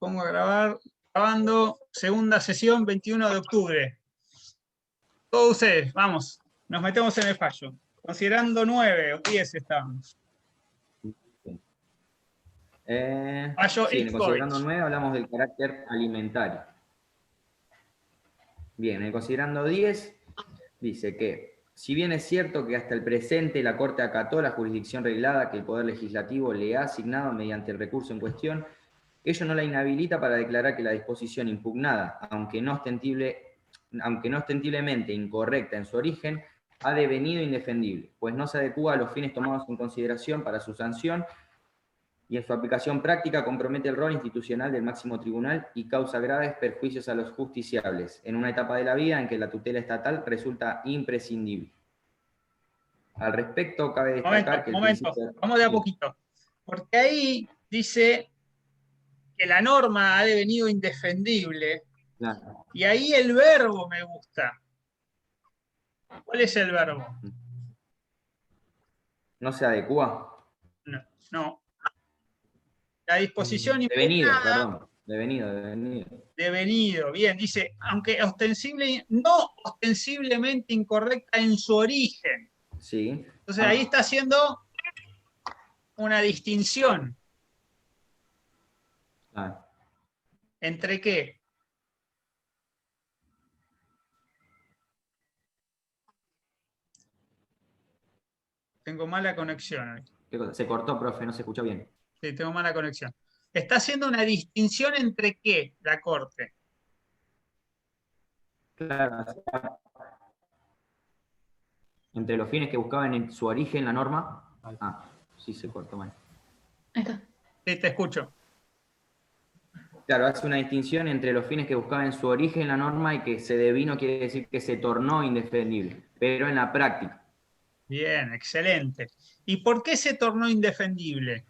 pongo a grabar, grabando, segunda sesión, 21 de octubre. Todos ustedes, vamos, nos metemos en el fallo. Considerando 9 o 10 estamos. Fallo Sí, en el considerando Ixcovich. 9 hablamos del carácter alimentario. Bien, en el considerando 10 dice que, si bien es cierto que hasta el presente la Corte acató la jurisdicción reglada que el Poder Legislativo le ha asignado mediante el recurso en cuestión, ello no la inhabilita para declarar que la disposición impugnada, aunque no ostensiblemente incorrecta en su origen, ha devenido indefendible, pues no se adecúa a los fines tomados en consideración para su sanción y en su aplicación práctica compromete el rol institucional del máximo tribunal y causa graves perjuicios a los justiciables, en una etapa de la vida en que la tutela estatal resulta imprescindible. Al respecto, cabe destacar que el principio... Vamos de a poquito. Porque ahí dice que la norma ha devenido indefendible. Claro. Y ahí el verbo me gusta. ¿Cuál es el verbo? ¿No se adecúa? No. La disposición Devenido, impugnada. perdón. Devenido. Devenido, bien, dice, aunque no ostensiblemente incorrecta en su origen. Sí. Entonces ahí está haciendo una distinción. ¿Entre qué? Tengo mala conexión. Se cortó, profe, no se escuchó bien. Sí, tengo mala conexión. Está haciendo una distinción entre qué, la Corte. Claro. Entre los fines que buscaban en su origen la norma. Sí, se cortó mal. Ahí está. Sí, te escucho. Claro, hace una distinción entre los fines que buscaba en su origen la norma y que se devino quiere decir que se tornó indefendible, pero en la práctica. Bien, excelente. ¿Y por qué se tornó indefendible?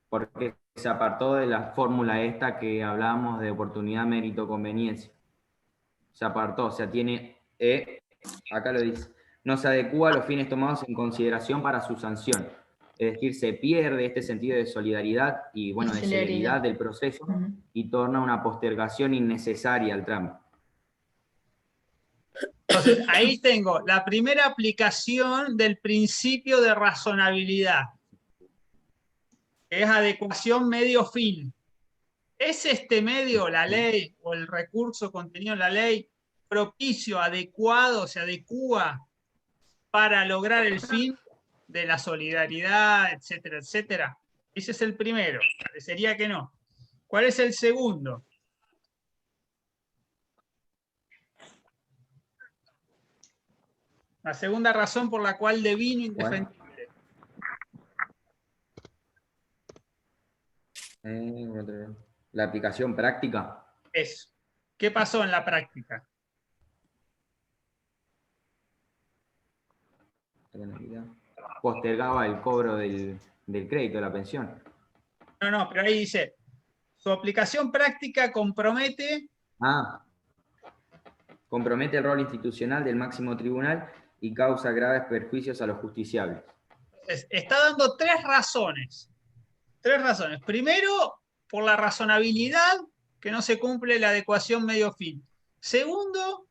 Porque se apartó de la fórmula esta que hablábamos de oportunidad, mérito, conveniencia. Se apartó, o sea, tiene, acá lo dice, no se adecúa a los fines tomados en consideración para su sanción. Es decir, se pierde este sentido de solidaridad y, bueno, de celeridad del proceso y torna una postergación innecesaria al trámite. Entonces, ahí tengo la primera aplicación del principio de razonabilidad, que es adecuación medio-fin. ¿Es este medio, la ley o el recurso contenido en la ley, propicio, adecuado, se adecúa para lograr el fin de la solidaridad, etcétera, etcétera? Ese es el primero. Parecería que no. ¿Cuál es el segundo? La segunda razón por la cual devino indefendible. La aplicación práctica. Eso. ¿Qué pasó en la práctica? Postergaba el cobro del crédito, de la pensión. No, pero ahí dice, su aplicación práctica compromete... Compromete el rol institucional del máximo tribunal y causa graves perjuicios a los justiciables. Está dando tres razones. Primero, por la razonabilidad, que no se cumple la adecuación medio-fin. Segundo,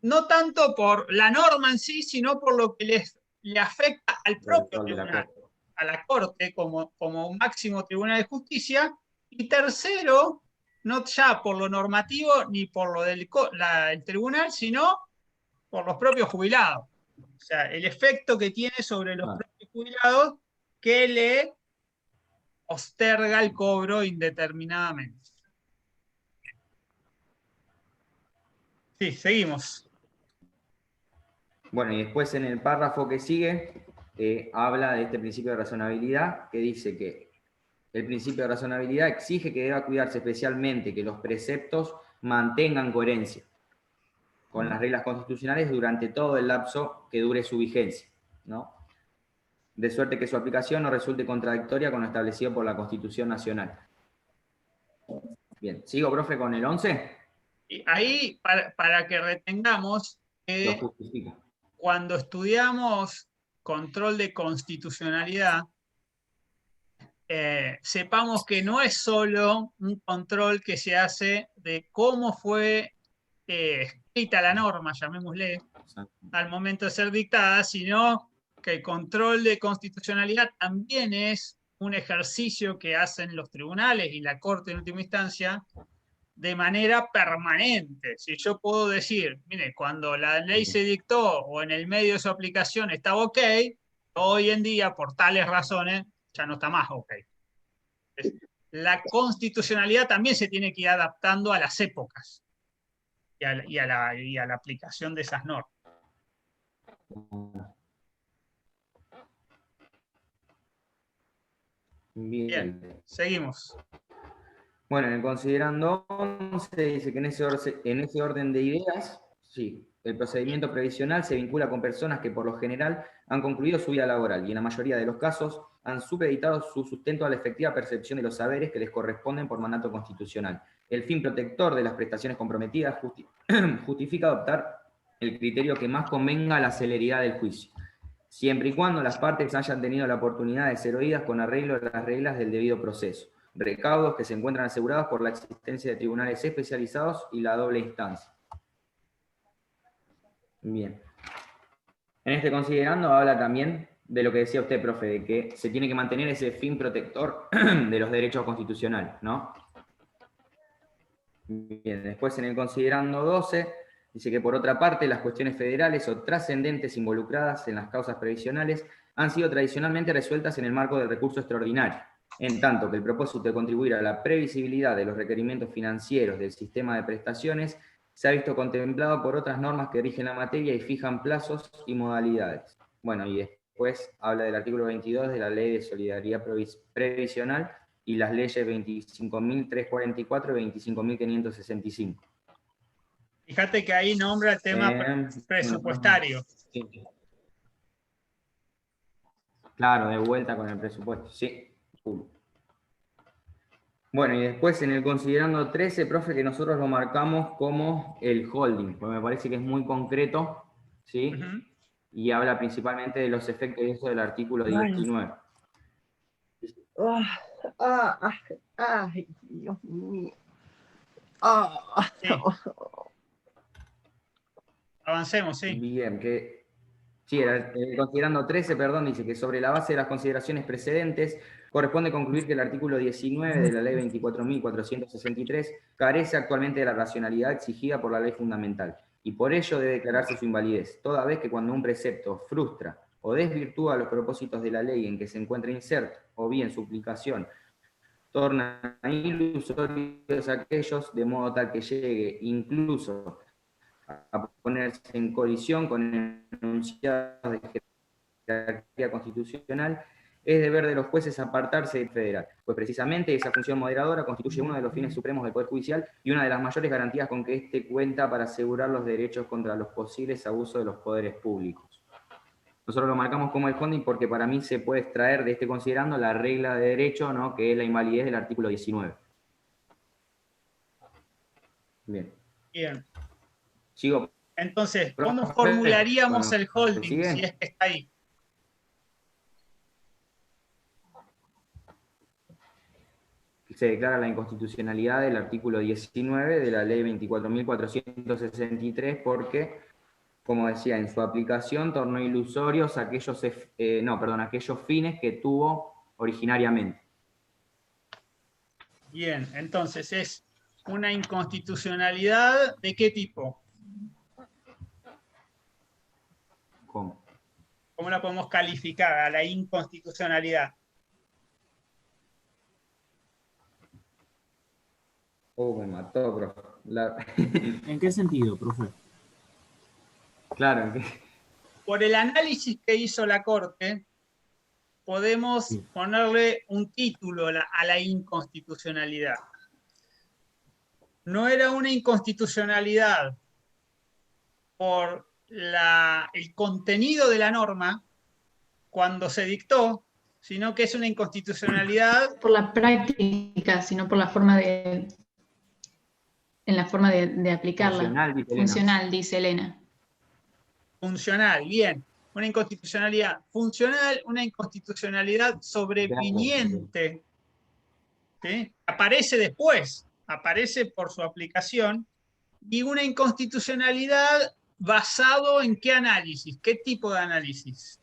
no tanto por la norma en sí, sino por lo que le afecta al propio tribunal, a la Corte como un máximo tribunal de justicia. Y tercero, no ya por lo normativo ni por lo del el tribunal, sino por los propios jubilados. O sea, el efecto que tiene sobre los propios jubilados que le posterga el cobro indeterminadamente. Sí, seguimos. Bueno, y después en el párrafo que sigue habla de este principio de razonabilidad, que dice que el principio de razonabilidad exige que deba cuidarse especialmente que los preceptos mantengan coherencia con las reglas constitucionales durante todo el lapso que dure su vigencia, ¿no? De suerte que su aplicación no resulte contradictoria con lo establecido por la Constitución Nacional. Bien, ¿sigo, profe, con el 11? Y ahí, para que retengamos que cuando estudiamos control de constitucionalidad, sepamos que no es solo un control que se hace de cómo fue escrita la norma, llamémosle, al momento de ser dictada, sino que el control de constitucionalidad también es un ejercicio que hacen los tribunales y la Corte en última instancia de manera permanente. Si yo puedo decir, mire, cuando la ley se dictó o en el medio de su aplicación estaba ok, hoy en día, por tales razones, ya no está más ok. La constitucionalidad también se tiene que ir adaptando a las épocas y a la aplicación de esas normas. Bien, seguimos. Bueno, en el considerando 11 dice que en ese orden de ideas, sí, el procedimiento previsional se vincula con personas que por lo general han concluido su vida laboral y en la mayoría de los casos han supeditado su sustento a la efectiva percepción de los saberes que les corresponden por mandato constitucional. El fin protector de las prestaciones comprometidas justifica adoptar el criterio que más convenga a la celeridad del juicio, siempre y cuando las partes hayan tenido la oportunidad de ser oídas con arreglo a las reglas del debido proceso. Recaudos que se encuentran asegurados por la existencia de tribunales especializados y la doble instancia. Bien. En este considerando habla también de lo que decía usted, profe, de que se tiene que mantener ese fin protector de los derechos constitucionales, ¿no? Bien, después en el considerando 12, dice que por otra parte las cuestiones federales o trascendentes involucradas en las causas previsionales han sido tradicionalmente resueltas en el marco del recurso extraordinario, en tanto que el propósito de contribuir a la previsibilidad de los requerimientos financieros del sistema de prestaciones se ha visto contemplado por otras normas que rigen la materia y fijan plazos y modalidades. Bueno, y después habla del artículo 22 de la Ley de Solidaridad Previsional y las leyes 25.344 y 25.565. Fíjate que ahí nombra el tema presupuestario. Sí. Claro, de vuelta con el presupuesto, sí. Bueno, y después en el considerando 13, profe, que nosotros lo marcamos como el holding, porque me parece que es muy concreto, ¿sí? Y habla principalmente de los efectos de eso del artículo 19. Ay, Dios mío. Sí. Avancemos, sí. Bien, que sí, considerando 13, perdón, dice que sobre la base de las consideraciones precedentes, corresponde concluir que el artículo 19 de la Ley 24.463 carece actualmente de la racionalidad exigida por la ley fundamental, y por ello debe declararse su invalidez, toda vez que cuando un precepto frustra o desvirtúa los propósitos de la ley en que se encuentra inserto, o bien su aplicación torna ilusorios aquellos, de modo tal que llegue incluso a ponerse en colisión con enunciados de jerarquía constitucional, es deber de los jueces apartarse del federal, pues precisamente esa función moderadora constituye uno de los fines supremos del Poder Judicial y una de las mayores garantías con que éste cuenta para asegurar los derechos contra los posibles abusos de los poderes públicos. Nosotros lo marcamos como el holding porque para mí se puede extraer de este considerando la regla de derecho, ¿no?, que es la invalidez del artículo 19. Bien. Bien. Sigo. Entonces, ¿cómo formularíamos el holding si es que está ahí? Se declara la inconstitucionalidad del artículo 19 de la Ley 24.463 porque, como decía, en su aplicación tornó ilusorios aquellos fines que tuvo originariamente. Bien, entonces es una inconstitucionalidad ¿de qué tipo? ¿Cómo? ¿Cómo la podemos calificar a la inconstitucionalidad? Me mató, profe. ¿En qué sentido, profe? Claro. Por el análisis que hizo la Corte, podemos ponerle un título a la inconstitucionalidad. No era una inconstitucionalidad por el contenido de la norma cuando se dictó, sino que es una inconstitucionalidad por la práctica, sino por la forma de aplicarla. Funcional, dice Elena. Funcional, bien. una inconstitucionalidad funcional, una inconstitucionalidad sobreviniente, ¿sí? Aparece después, aparece por su aplicación, y una inconstitucionalidad basado en qué análisis, qué tipo de análisis.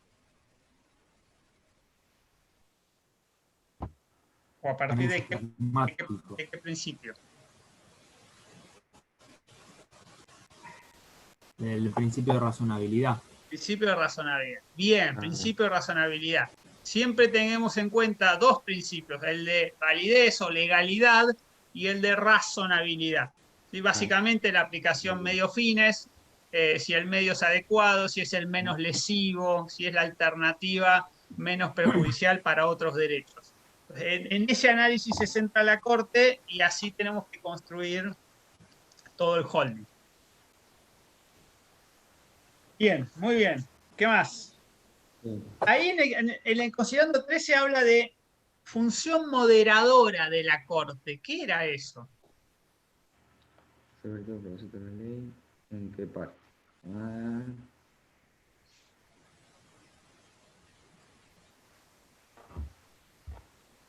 O a partir de qué principio. El principio de razonabilidad. Principio de razonabilidad. Bien, principio de razonabilidad. Siempre tenemos en cuenta dos principios, el de validez o legalidad y el de razonabilidad. ¿Sí? Básicamente la aplicación medio-fines, si el medio es adecuado, si es el menos lesivo, si es la alternativa menos perjudicial para otros derechos. En ese análisis se centra la Corte y así tenemos que construir todo el holding. Bien, muy bien. ¿Qué más? Ahí en el considerando 13 habla de función moderadora de la Corte. ¿Qué era eso? Sobre todo propósito de la ley, ¿en qué parte?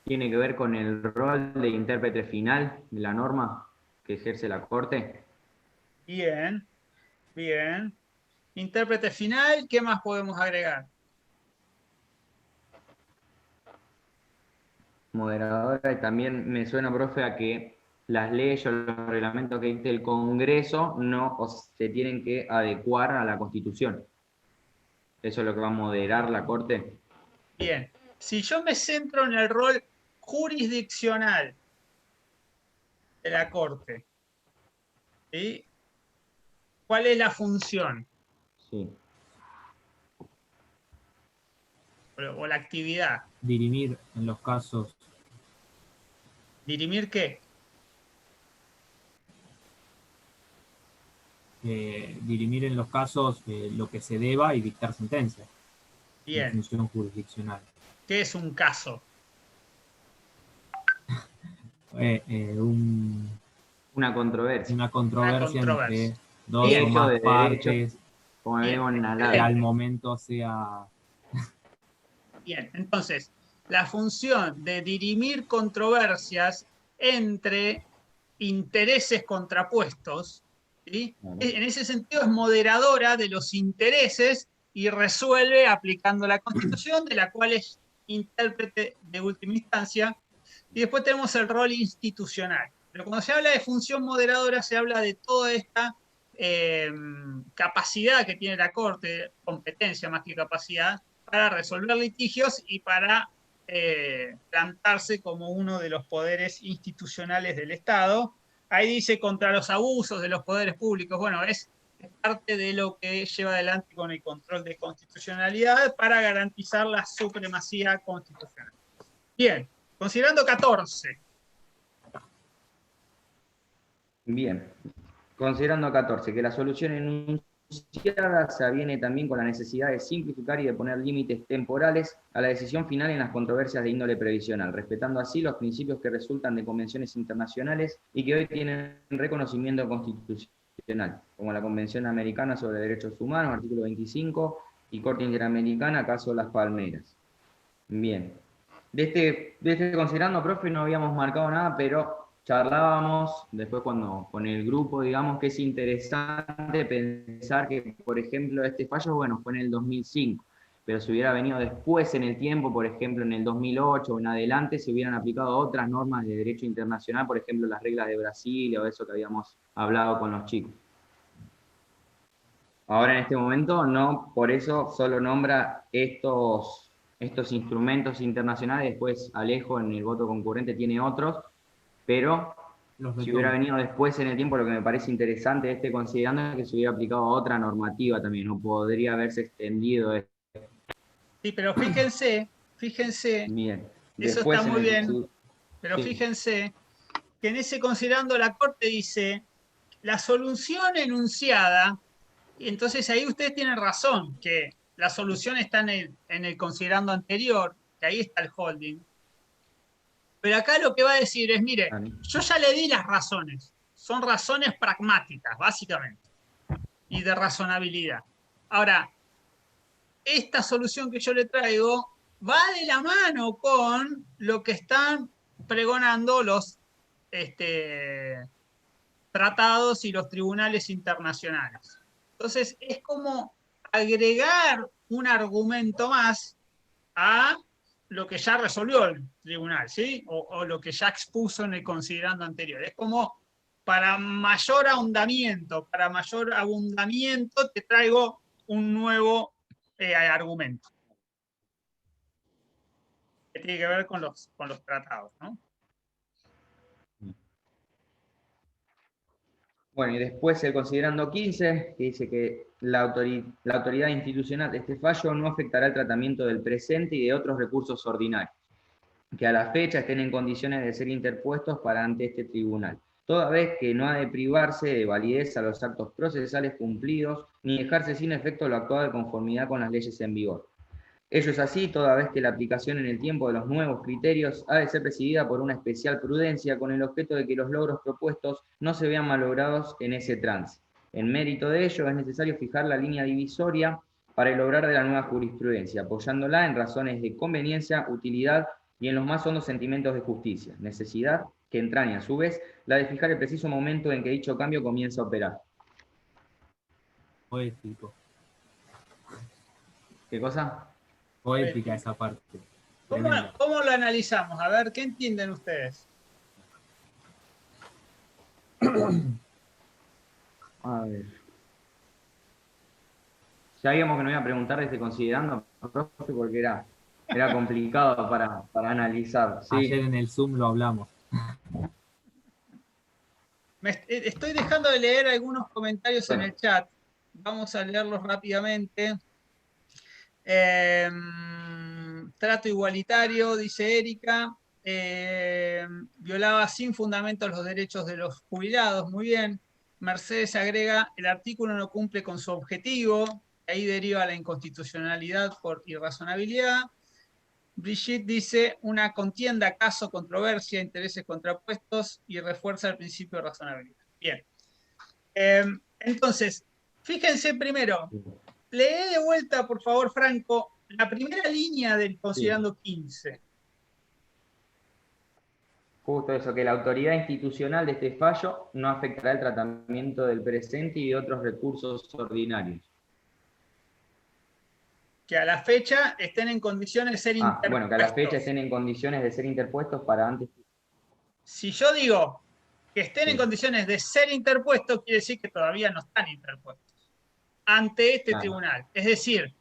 ¿Tiene que ver con el rol de intérprete final de la norma que ejerce la Corte? Bien, bien. Intérprete final, ¿qué más podemos agregar? Moderadora, y también me suena, profe, a que las leyes o los reglamentos que dicte el Congreso no se tienen que adecuar a la Constitución. ¿Eso es lo que va a moderar la Corte? Bien. Si yo me centro en el rol jurisdiccional de la Corte, ¿sí? ¿Cuál es la función? Sí. O la actividad. Dirimir en los casos. ¿Dirimir qué? Dirimir en los casos lo que se deba y dictar sentencia. Bien. En función jurisdiccional. ¿Qué es un caso? Una controversia. Una controversia entre dos Bien. o más de partes, derecho, como vemos en la que al momento sea... Bien, entonces, la función de dirimir controversias entre intereses contrapuestos, ¿sí? En ese sentido es moderadora de los intereses y resuelve aplicando la Constitución, de la cual es intérprete de última instancia. Y después tenemos el rol institucional. Pero cuando se habla de función moderadora, se habla de toda esta capacidad que tiene la Corte, competencia más que capacidad, para resolver litigios y para plantarse como uno de los poderes institucionales del Estado. Ahí dice contra los abusos de los poderes públicos. Bueno, es parte de lo que lleva adelante con el control de constitucionalidad para garantizar la supremacía constitucional. Bien, considerando 14. Bien. Considerando 14, que la solución enunciada se aviene también con la necesidad de simplificar y de poner límites temporales a la decisión final en las controversias de índole previsional, respetando así los principios que resultan de convenciones internacionales y que hoy tienen reconocimiento constitucional, como la Convención Americana sobre Derechos Humanos, artículo 25, y Corte Interamericana, caso Las Palmeras. Bien. De este considerando, profe, no habíamos marcado nada, pero charlábamos después cuando con el grupo, digamos que es interesante pensar que, por ejemplo, este fallo, bueno, fue en el 2005, pero si hubiera venido después en el tiempo, por ejemplo, en el 2008 o en adelante, se hubieran aplicado otras normas de derecho internacional, por ejemplo, las reglas de Brasil o eso que habíamos hablado con los chicos. Ahora en este momento no, por eso solo nombra estos instrumentos internacionales, después Alejo en el voto concurrente tiene otros, pero si hubiera venido después en el tiempo, lo que me parece interesante de considerando es que se hubiera aplicado a otra normativa también, no podría haberse extendido esto. Sí, pero fíjense, bien. Eso después está muy bien, pero sí. Fíjense que en ese considerando la Corte dice la solución enunciada, y entonces ahí ustedes tienen razón, que la solución está en el considerando anterior, que ahí está el holding. Pero acá lo que va a decir es, mire, yo ya le di las razones. Son razones pragmáticas, básicamente. Y de razonabilidad. Ahora, esta solución que yo le traigo va de la mano con lo que están pregonando los tratados y los tribunales internacionales. Entonces, es como agregar un argumento más a lo que ya resolvió el tribunal, ¿sí? O lo que ya expuso en el considerando anterior. Es como para mayor ahondamiento, te traigo un nuevo argumento que tiene que ver con los tratados, ¿no? Bueno, y después el considerando 15, que dice que la autoridad institucional de este fallo no afectará el tratamiento del presente y de otros recursos ordinarios, que a la fecha estén en condiciones de ser interpuestos para ante este tribunal, toda vez que no ha de privarse de validez a los actos procesales cumplidos, ni dejarse sin efecto lo actuado de conformidad con las leyes en vigor. Ello es así, toda vez que la aplicación en el tiempo de los nuevos criterios ha de ser presidida por una especial prudencia con el objeto de que los logros propuestos no se vean malogrados en ese trance. En mérito de ello, es necesario fijar la línea divisoria para el obrar de la nueva jurisprudencia, apoyándola en razones de conveniencia, utilidad y en los más hondos sentimientos de justicia, necesidad que entraña a su vez la de fijar el preciso momento en que dicho cambio comienza a operar. Poético. ¿Qué cosa? Poética esa parte. Tremenda. ¿Cómo lo analizamos? A ver, ¿qué entienden ustedes? A ver. Sabíamos que no iba a preguntar desde considerando, profe, porque era complicado para analizar. ¿Sí? Ayer en el Zoom lo hablamos. Estoy dejando de leer algunos comentarios en el chat. Vamos a leerlos rápidamente. Trato igualitario, dice Erika. Violaba sin fundamento los derechos de los jubilados. Muy bien. Mercedes agrega, el artículo no cumple con su objetivo. Ahí deriva la inconstitucionalidad por irrazonabilidad. Brigitte dice, una contienda, caso, controversia, intereses contrapuestos y refuerza el principio de razonabilidad. Bien. Entonces, fíjense primero, lee de vuelta, por favor, Franco, la primera línea del considerando 15. Justo eso, que la autoridad institucional de este fallo no afectará el tratamiento del presente y de otros recursos ordinarios. Que a la fecha estén en condiciones de ser interpuestos. Bueno, que a la fecha estén en condiciones de ser interpuestos para antes. Si yo digo que estén en condiciones de ser interpuestos, quiere decir que todavía no están interpuestos ante este tribunal. Es decir,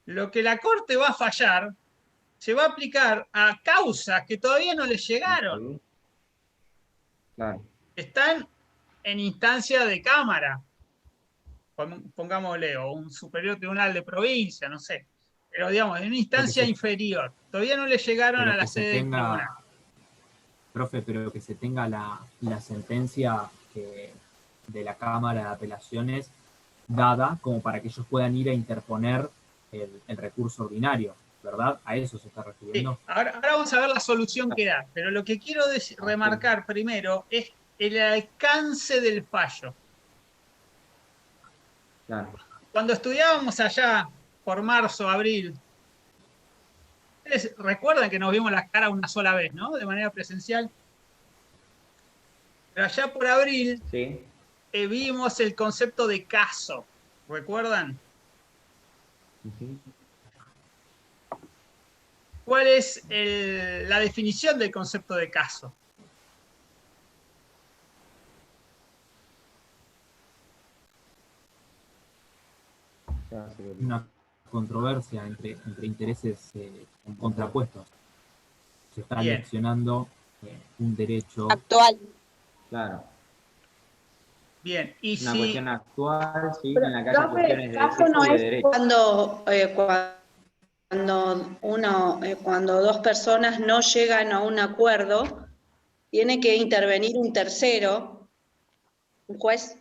lo que la Corte va a fallar se va a aplicar a causas que todavía no les llegaron. Claro. Están en instancia de Cámara, pongámosle, o un superior tribunal de provincia, no sé. Pero digamos, en una instancia inferior. Todavía no le llegaron a la sede del tribunal. Profe, pero que se tenga la sentencia de la Cámara de Apelaciones dada como para que ellos puedan ir a interponer el recurso ordinario, ¿verdad? A eso se está refiriendo. Sí. Ahora vamos a ver la solución que da, pero lo que quiero remarcar primero es el alcance del fallo. Claro. Cuando estudiábamos allá por marzo, abril, ustedes recuerdan que nos vimos las caras una sola vez, ¿no? De manera presencial. Pero allá por abril vimos el concepto de caso. ¿Recuerdan? ¿Cuál es la definición del concepto de caso? Una controversia entre intereses contrapuestos. Se está leccionando un derecho actual. Claro. Bien, y una si... cuestión actual, sí, en la que haya cuestiones de caso no y de es derecho. Cuando dos personas no llegan a un acuerdo, tiene que intervenir un tercero, un juez.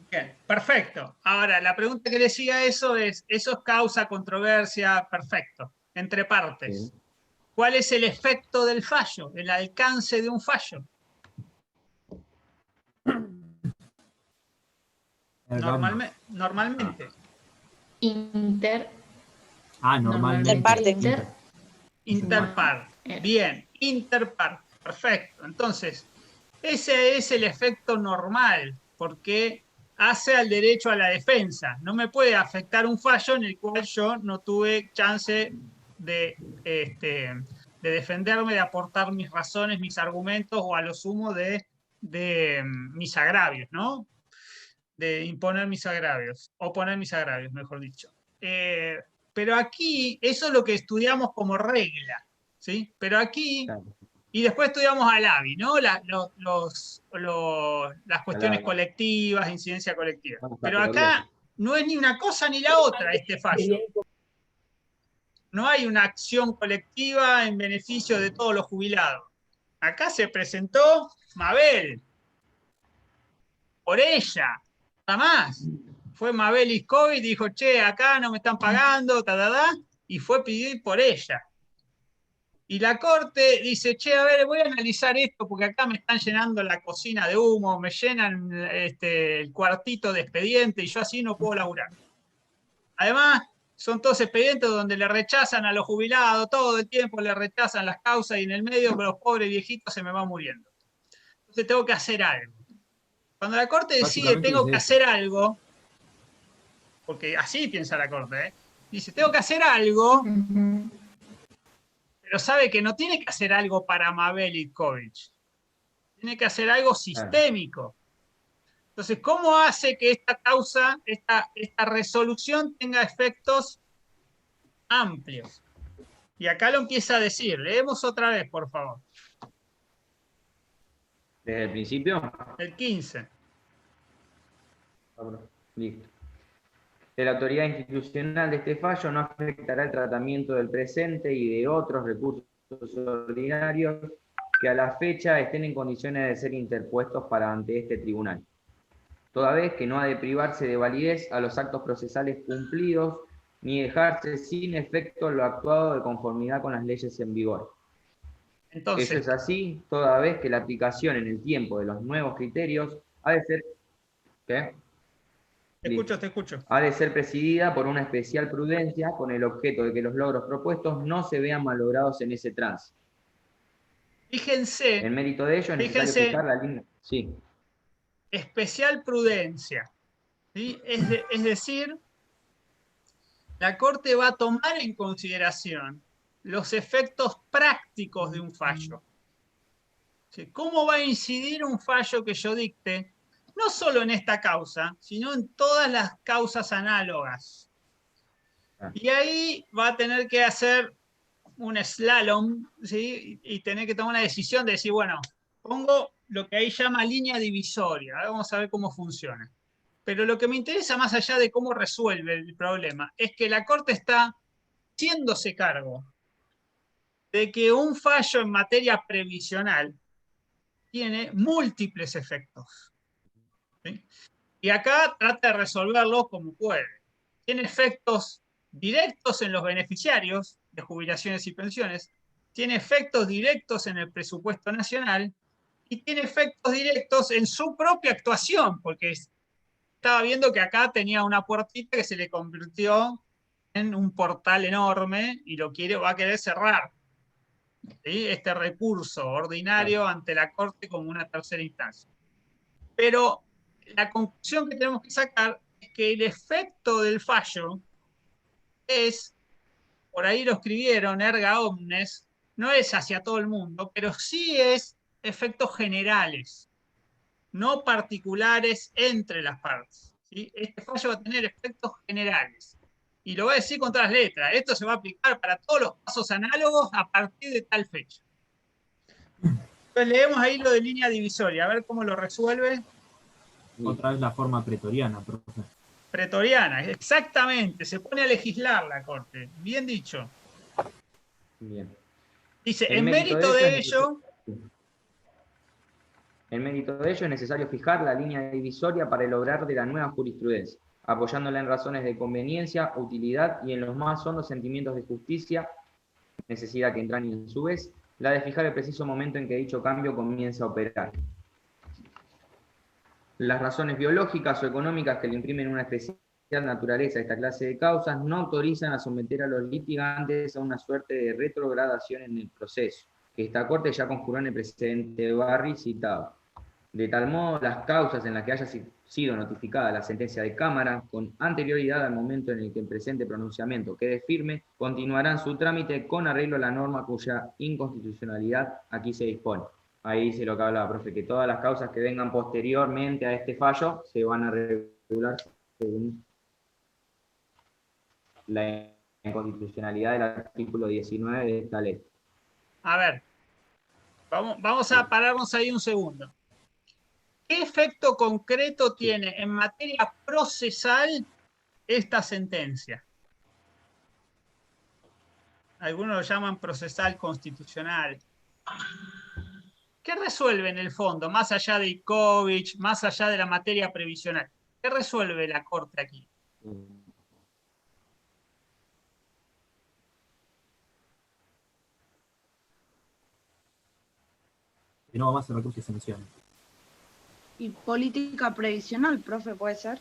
Bien, perfecto. Ahora, la pregunta que le sigue a eso es causa, controversia, perfecto, entre partes. Sí. ¿Cuál es el efecto del fallo, el alcance de un fallo? Normalmente. Normalmente. Interpar. Bien, interpar. Perfecto. Entonces, ese es el efecto normal, porque hace al derecho a la defensa. No me puede afectar un fallo en el cual yo no tuve chance de defenderme, de aportar mis razones, mis argumentos o a lo sumo de mis agravios, ¿no? De imponer mis agravios, o poner mis agravios, mejor dicho. Pero aquí, eso es lo que estudiamos como regla, ¿sí? Pero aquí, y después estudiamos al ABI, ¿no? Las cuestiones colectivas, incidencia colectiva. Pero acá no es ni una cosa ni la otra este fallo. No hay una acción colectiva en beneficio de todos los jubilados. Acá se presentó Mabel, por ella, nada más. Fue Mabel Iscovi y dijo, che, acá no me están pagando, y fue a pedir por ella. Y la corte dice, che, a ver, voy a analizar esto porque acá me están llenando la cocina de humo, me llenan el cuartito de expediente y yo así no puedo laburar. Además, son todos expedientes donde le rechazan a los jubilados, todo el tiempo le rechazan las causas y en el medio los pobres viejitos se me van muriendo. Entonces tengo que hacer algo. Cuando la corte decide tengo que hacer algo, porque así piensa la corte, dice, tengo que hacer algo, pero sabe que no tiene que hacer algo para Mabel Itkovich, tiene que hacer algo sistémico. Entonces, ¿cómo hace que esta causa, esta resolución tenga efectos amplios? Y acá lo empieza a decir, leemos otra vez, por favor. ¿Desde el principio? El 15. Listo. La autoridad institucional de este fallo no afectará el tratamiento del presente y de otros recursos ordinarios que a la fecha estén en condiciones de ser interpuestos para ante este tribunal, toda vez que no ha de privarse de validez a los actos procesales cumplidos ni dejarse sin efecto lo actuado de conformidad con las leyes en vigor. Entonces, ello es así, toda vez que la aplicación en el tiempo de los nuevos criterios ha de ser... ¿Qué? Te escucho. Ha de ser presidida por una especial prudencia con el objeto de que los logros propuestos no se vean malogrados en ese trance. Fíjense. En mérito de ello es necesario fijar la línea. Sí. Especial prudencia. ¿Sí? Es decir, la Corte va a tomar en consideración los efectos prácticos de un fallo. ¿Sí? ¿Cómo va a incidir un fallo que yo dicte? No solo en esta causa, sino en todas las causas análogas. Y ahí va a tener que hacer un slalom, ¿sí? Y tener que tomar una decisión de decir, bueno, pongo lo que ahí llama línea divisoria. Ahora vamos a ver cómo funciona. Pero lo que me interesa más allá de cómo resuelve el problema es que la Corte está haciéndose cargo de que un fallo en materia previsional tiene múltiples efectos. ¿Sí? Y acá trata de resolverlo como puede. Tiene efectos directos en los beneficiarios de jubilaciones y pensiones, tiene efectos directos en el presupuesto nacional y tiene efectos directos en su propia actuación, porque estaba viendo que acá tenía una puertita que se le convirtió en un portal enorme y va a querer cerrar, ¿sí? Este recurso ordinario ante la Corte como una tercera instancia. Pero la conclusión que tenemos que sacar es que el efecto del fallo es, por ahí lo escribieron, erga omnes, no es hacia todo el mundo, pero sí es efectos generales, no particulares entre las partes. ¿Sí? Este fallo va a tener efectos generales. Y lo voy a decir con todas las letras. Esto se va a aplicar para todos los pasos análogos a partir de tal fecha. Entonces leemos ahí lo de línea divisoria, a ver cómo lo resuelve. Otra vez la forma pretoriana, profe. Pretoriana, exactamente. Se pone a legislar la Corte. Bien dicho. Bien. Dice, en mérito de ello... En mérito de ello es necesario fijar la línea divisoria para el obrar de la nueva jurisprudencia, apoyándola en razones de conveniencia, utilidad y en los más hondos sentimientos de justicia, necesidad que entraña a su vez, la de fijar el preciso momento en que dicho cambio comienza a operar. Las razones biológicas o económicas que le imprimen una especial naturaleza de esta clase de causas no autorizan a someter a los litigantes a una suerte de retrogradación en el proceso, que esta Corte ya conjuró en el precedente de Barry citado. De tal modo, las causas en las que haya sido notificada la sentencia de Cámara con anterioridad al momento en el que el presente pronunciamiento quede firme, continuarán su trámite con arreglo a la norma cuya inconstitucionalidad aquí se dispone. Ahí dice lo que hablaba, profe, que todas las causas que vengan posteriormente a este fallo se van a regular según la inconstitucionalidad del artículo 19 de esta ley. A ver, vamos a pararnos ahí un segundo. ¿Qué efecto concreto tiene en materia procesal esta sentencia? Algunos lo llaman procesal constitucional. ¿Qué resuelve en el fondo, más allá de Icovich, más allá de la materia previsional? ¿Qué resuelve la Corte aquí? Que no va más el recurso y sanciones. Y política previsional, profe, ¿puede ser?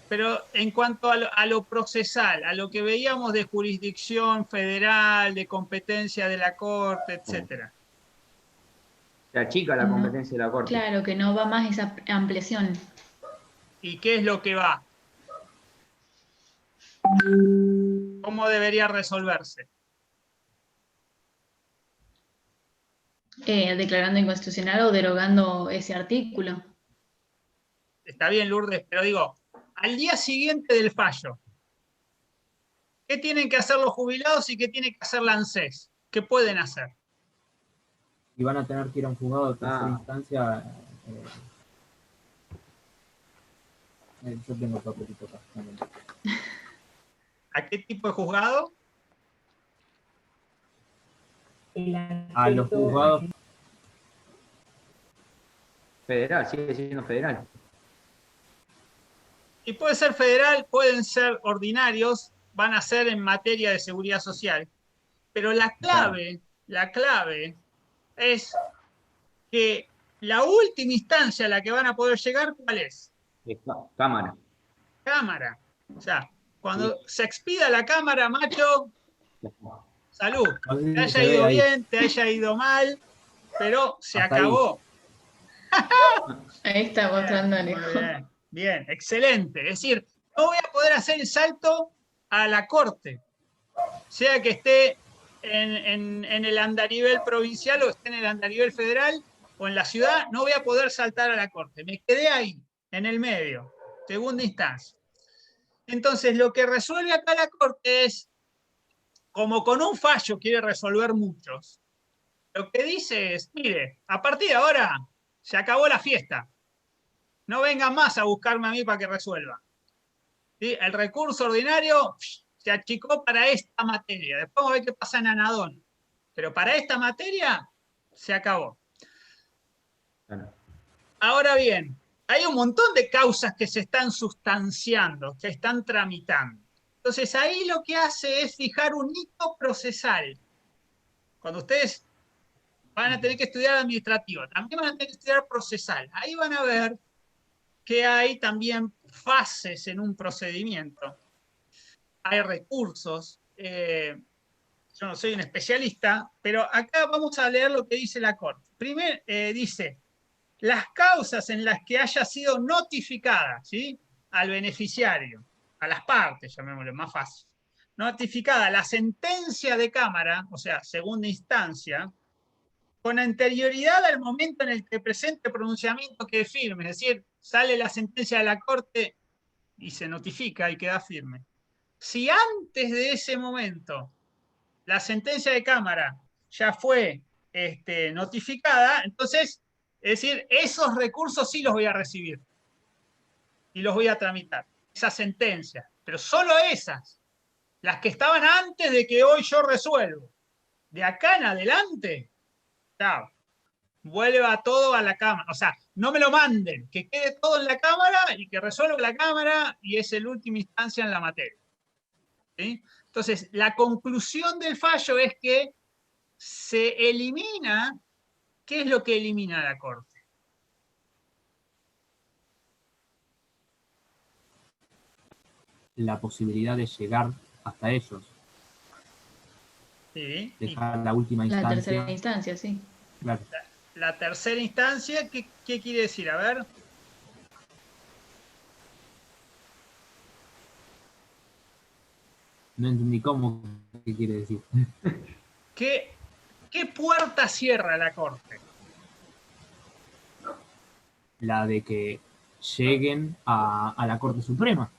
Pero en cuanto a lo procesal, a lo que veíamos de jurisdicción federal, de competencia de la Corte, etc. Se achica la competencia de la Corte. Claro, que no va más esa ampliación. ¿Y qué es lo que va? ¿Cómo debería resolverse? Declarando inconstitucional o derogando ese artículo. Está bien, Lourdes, pero digo, al día siguiente del fallo, ¿qué tienen que hacer los jubilados y qué tiene que hacer la ANSES? ¿Qué pueden hacer? Y van a tener que ir a un juzgado de tercera instancia. Yo tengo papelito acá también. ¿A qué tipo de juzgado? A los juzgados. Federal, sigue siendo federal. Y puede ser federal, pueden ser ordinarios, van a ser en materia de seguridad social. Pero la clave es que la última instancia a la que van a poder llegar, ¿cuál es? Cámara. Cámara. O sea, cuando se expida la Cámara, macho, salud. Te haya ido bien, te haya ido mal, pero se acabó. Ahí está mostrando Alejo. Bien, bien, excelente. Es decir, no voy a poder hacer el salto a la Corte, sea que esté en el andarivel provincial o esté en el andarivel federal o en la ciudad, no voy a poder saltar a la Corte. Me quedé ahí, en el medio, segunda instancia. Entonces, lo que resuelve acá la Corte es, como con un fallo quiere resolver muchos, lo que dice es, mire, a partir de ahora se acabó la fiesta. No vengan más a buscarme a mí para que resuelva. ¿Sí? El recurso ordinario se achicó para esta materia. Después vamos a ver qué pasa en Anadón. Pero para esta materia se acabó. Bueno. Ahora bien, hay un montón de causas que se están sustanciando, que están tramitando. Entonces ahí lo que hace es fijar un hito procesal. Cuando ustedes van a tener que estudiar administrativo, también van a tener que estudiar procesal. Ahí van a ver que hay también fases en un procedimiento. Hay recursos. Yo no soy un especialista, pero acá vamos a leer lo que dice la Corte. Primero dice, las causas en las que haya sido notificada, ¿sí?, al beneficiario, a las partes, llamémoslo más fácil, notificada la sentencia de Cámara, o sea, segunda instancia, con anterioridad al momento en el que presente pronunciamiento quede firme, es decir, sale la sentencia de la Corte y se notifica y queda firme. Si antes de ese momento la sentencia de Cámara ya fue notificada, entonces, es decir, esos recursos sí los voy a recibir y los voy a tramitar, esas sentencias, pero solo esas, las que estaban antes de que hoy yo resuelvo. De acá en adelante, chao. Vuelva todo a la Cámara. O sea, no me lo manden, que quede todo en la Cámara y que resuelva la Cámara y es el última instancia en la materia. ¿Sí? Entonces, la conclusión del fallo es que se elimina. ¿Qué es lo que elimina la Corte? la posibilidad de llegar hasta ellos. Sí. Dejar la última La instancia. tercera instancia, sí. Claro. La tercera instancia, ¿qué quiere decir? A ver. No entendí cómo, qué quiere decir. ¿Qué puerta cierra la Corte? La de que lleguen a la Corte Suprema.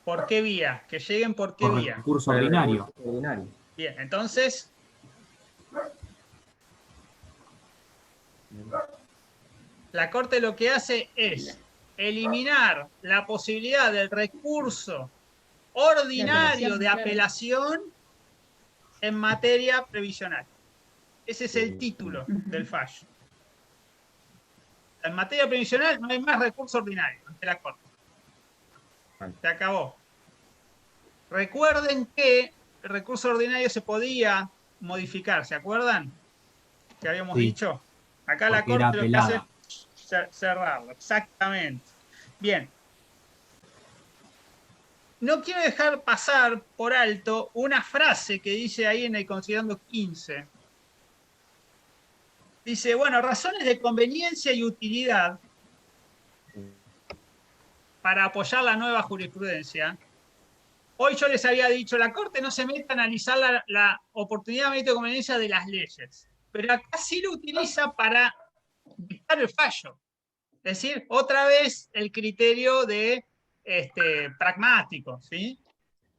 ¿Por qué vía? Que lleguen por qué Por vía. recurso Por el ordinario. recurso ordinario. Bien, entonces, la Corte lo que hace es eliminar la posibilidad del recurso ordinario de apelación en materia previsional. Ese es el título del fallo. En materia previsional no hay más recurso ordinario ante la Corte. Se acabó. Recuerden que el recurso ordinario se podía modificar, ¿se acuerdan? Que habíamos Sí. dicho. Acá la Porque era Corte lo que hace apelada. es cerrarlo, exactamente. Bien. No quiero dejar pasar por alto una frase que dice ahí en el considerando 15. Dice, bueno, razones de conveniencia y utilidad para apoyar la nueva jurisprudencia. Hoy yo les había dicho, la Corte no se mete a analizar la oportunidad, mérito y conveniencia de las leyes, pero acá sí lo utiliza para dictar el fallo. Es decir, otra vez el criterio de pragmático, ¿sí?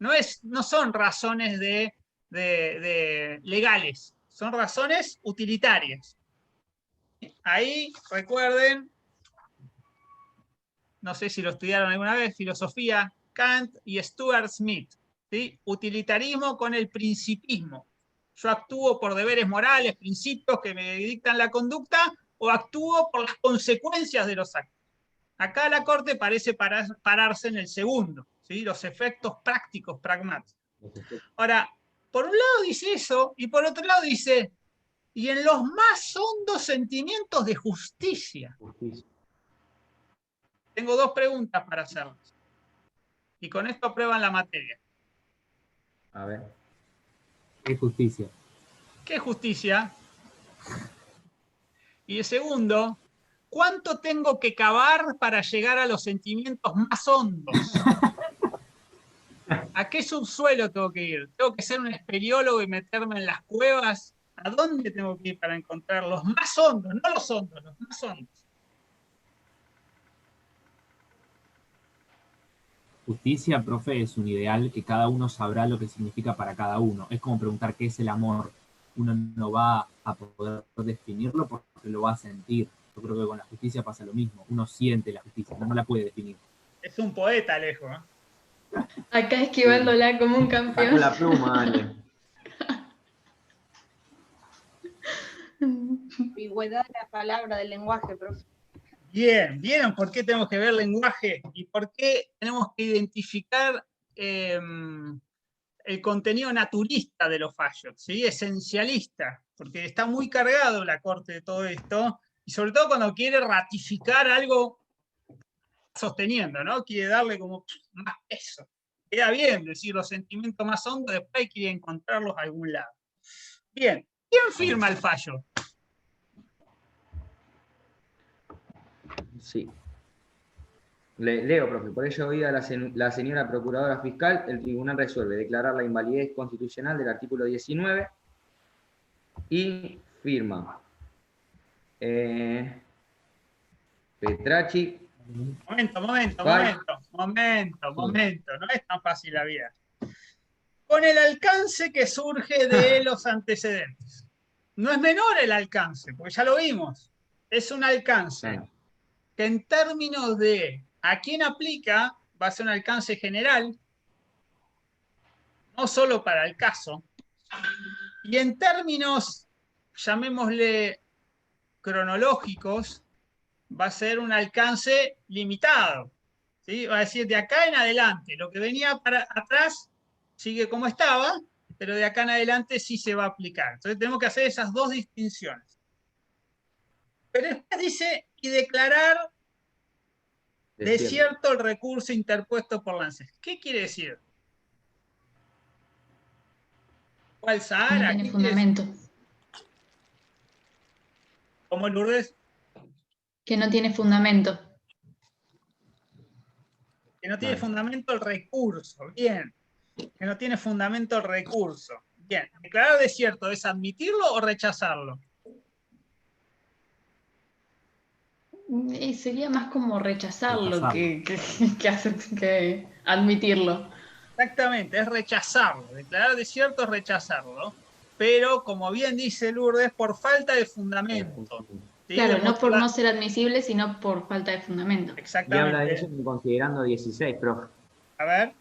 No son razones de legales, son razones utilitarias. Ahí, recuerden, no sé si lo estudiaron alguna vez, filosofía, Kant y Stuart Smith, ¿sí? Utilitarismo con el principismo. Yo actúo por deberes morales, principios que me dictan la conducta, o actúo por las consecuencias de los actos. Acá la Corte parece pararse en el segundo, ¿sí? Los efectos prácticos, pragmáticos. Ahora, por un lado dice eso, y por otro lado dice, y en los más hondos sentimientos de justicia. Tengo dos preguntas para hacerles. Y con esto aprueban la materia. A ver. ¿Qué justicia? ¿Qué justicia? Y el segundo, ¿cuánto tengo que cavar para llegar a los sentimientos más hondos? ¿A qué subsuelo tengo que ir? ¿Tengo que ser un espeleólogo y meterme en las cuevas? ¿A dónde tengo que ir para encontrar los más hondos? No los hondos, los más hondos. Justicia, profe, es un ideal que cada uno sabrá lo que significa para cada uno. Es como preguntar qué es el amor. Uno no va a poder definirlo porque lo va a sentir. Yo creo que con la justicia pasa lo mismo. Uno siente la justicia, no la puede definir. Es un poeta, Alejo, ¿eh? Acá esquivándola como un Sacó campeón. la pluma, Ale. Ambigüedad de la palabra, del lenguaje, profe. Bien, ¿vieron por qué tenemos que ver lenguaje? ¿Y por qué tenemos que identificar el contenido naturista de los fallos? ¿Sí? Esencialista, porque está muy cargado la Corte de todo esto, y sobre todo cuando quiere ratificar algo sosteniendo, ¿no? Quiere darle como más peso. Queda bien decir los sentimientos más hondos, después quiere encontrarlos a algún lado. Bien, ¿quién firma el fallo? Sí. Leo, profe. Por ello, oída la señora Procuradora Fiscal, el Tribunal resuelve declarar la invalidez constitucional del artículo 19 y firma Petracci. Momento. No es tan fácil la vida. Con el alcance que surge de los antecedentes. No es menor el alcance, porque ya lo vimos. Es un alcance que en términos de a quién aplica, va a ser un alcance general, no solo para el caso, y en términos, llamémosle cronológicos, va a ser un alcance limitado, ¿sí? Va a decir, de acá en adelante, lo que venía para atrás sigue como estaba, pero de acá en adelante sí se va a aplicar. Entonces tenemos que hacer esas dos distinciones. Pero después dice, y declarar Desierto el recurso interpuesto por la ANSES. ¿Qué quiere decir? ¿Cuál No Sahara? tiene ¿Qué quiere decir? fundamento. ¿Cómo, Lourdes? Que no tiene fundamento. Que no tiene Vale. fundamento el recurso. Bien. Que no tiene fundamento el recurso. Bien. Declarar desierto es admitirlo o rechazarlo. Sería más como rechazarlo Rechazarlo. que admitirlo. Exactamente, es rechazarlo. Declarar desierto es rechazarlo. Pero, como bien dice Lourdes, por falta de fundamento. ¿Sí? Claro, no por Demostrará- no ser admisible, sino por falta de fundamento. Y habla de Exactamente. eso en el considerando 16, profe. A ver.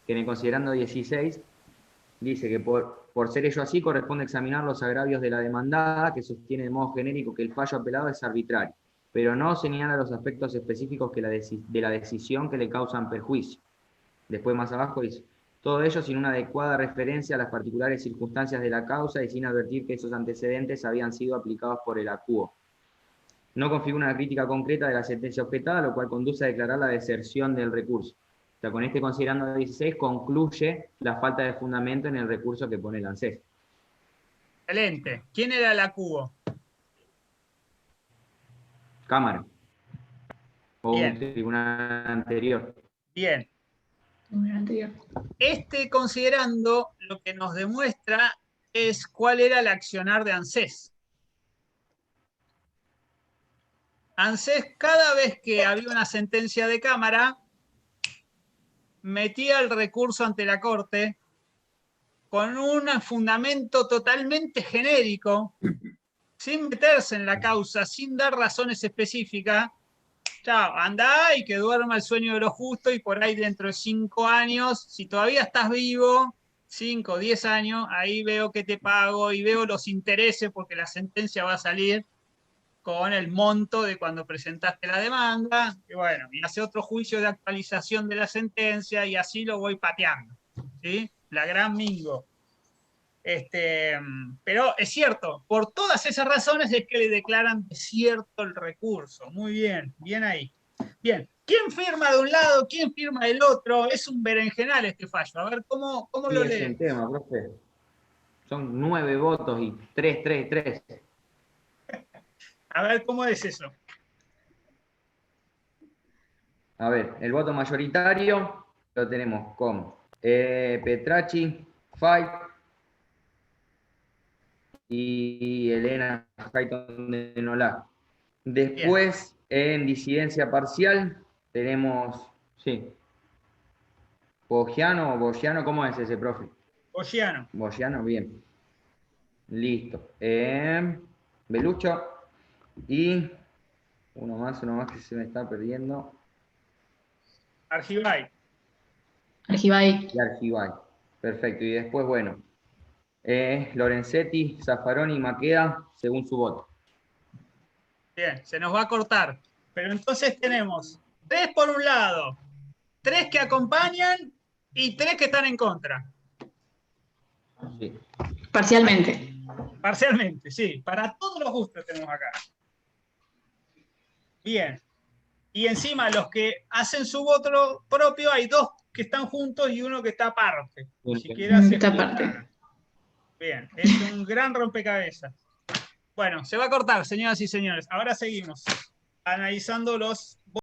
Que en el considerando 16 dice que por ser ello así corresponde examinar los agravios de la demandada, que sostiene de modo genérico que el fallo apelado es arbitrario, pero no señala los aspectos específicos de la decisión que le causan perjuicio. Después más abajo dice, todo ello sin una adecuada referencia a las particulares circunstancias de la causa y sin advertir que esos antecedentes habían sido aplicados por el acuo. No configura una crítica concreta de la sentencia objetada, lo cual conduce a declarar la deserción del recurso. O sea, con este considerando 16 concluye la falta de fundamento en el recurso que pone el ANSES. Excelente. ¿Quién era la cubo? Cámara. O Bien. un tribunal anterior. Bien. Como el anterior. Este considerando lo que nos demuestra es cuál era el accionar de ANSES. ANSES, cada vez que había una sentencia de Cámara, metía el recurso ante la Corte con un fundamento totalmente genérico, sin meterse en la causa, sin dar razones específicas. Chao, andá y que duerma el sueño de los justos y por ahí dentro de 5 años, si todavía estás vivo, 5 o 10 años, ahí veo que te pago y veo los intereses porque la sentencia va a salir con el monto de cuando presentaste la demanda, y bueno, y hace otro juicio de actualización de la sentencia y así lo voy pateando, ¿sí? La gran Mingo. Pero es cierto, por todas esas razones es que le declaran desierto el recurso. Muy bien, bien ahí. Bien, ¿quién firma de un lado, quién firma del otro? Es un berenjenal este fallo. A ver, ¿cómo Sí, lo es un leemos? tema, profe. Son 9 votos y 3. A ver, ¿cómo es eso? A ver, el voto mayoritario lo tenemos con Petracci, Fay y Elena Hayton de Nolá. Después, en disidencia parcial, tenemos, sí, Bogiano, ¿cómo es ese, profe? Bogiano. Bogiano, bien. Listo. Belucho y uno más que se me está perdiendo. Argibay. Argibay. Y Argibay. Perfecto. Y después, bueno, Lorenzetti, Zaffaroni y Maqueda, según su voto. Bien, se nos va a cortar. Pero entonces tenemos 3 por un lado, 3 que acompañan y 3 que están en contra. Sí. Parcialmente. Parcialmente, sí. Para todos los gustos tenemos acá. Bien. Y encima los que hacen su voto propio, hay 2 que están juntos y uno que está aparte. Ni siquiera se Esta juntaron. parte. Bien, es un gran rompecabezas. Bueno, se va a cortar, señoras y señores. Ahora seguimos analizando los